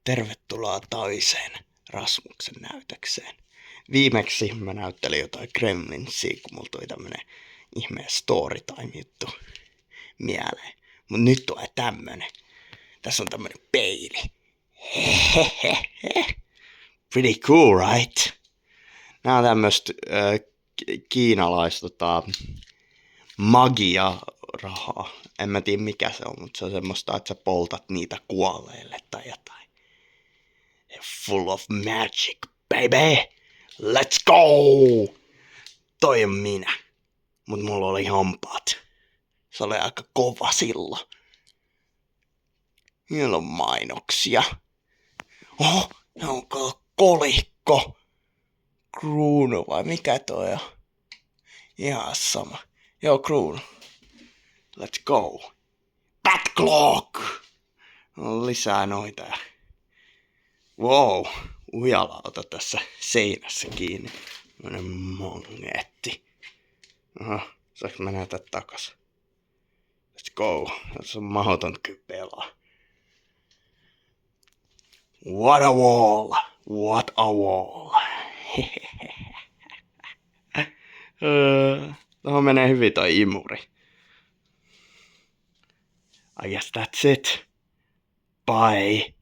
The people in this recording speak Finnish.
Tervetuloa toiseen Rasmuksen näytökseen. Viimeksi mä näyttelin jotain Gremlinsia, kun mulla tuli tämmönen ihmeen storytime-juttu mieleen. Mut nyt tulee tämmönen. Tässä on tämmönen peili. Pretty cool, right? Nää on tämmöstä kiinalaista magia-rahaa. En mä tiedä mikä se on, mutta se on semmoista, että sä poltat niitä kuolleille tai jotain. Full of magic, baby! Let's go! Toi on minä. Mut mulla oli hampaat. Se oli aika kova silloin. Siellä on mainoksia. Oh, onko kolikko? Kruunu vai mikä toi on? Ihan sama. Joo, kruunu. Let's go. Bat clock! On lisää noita. Wow, ujalauta tässä seinässä kiinni. Tämmönen magneetti. Aha, saaks mä näytä takas? Let's go. Tässä on mahdoton kyllä pelaa. What a wall! What a wall! Tuohon menee hyvin toi imuri. I guess that's it. Bye.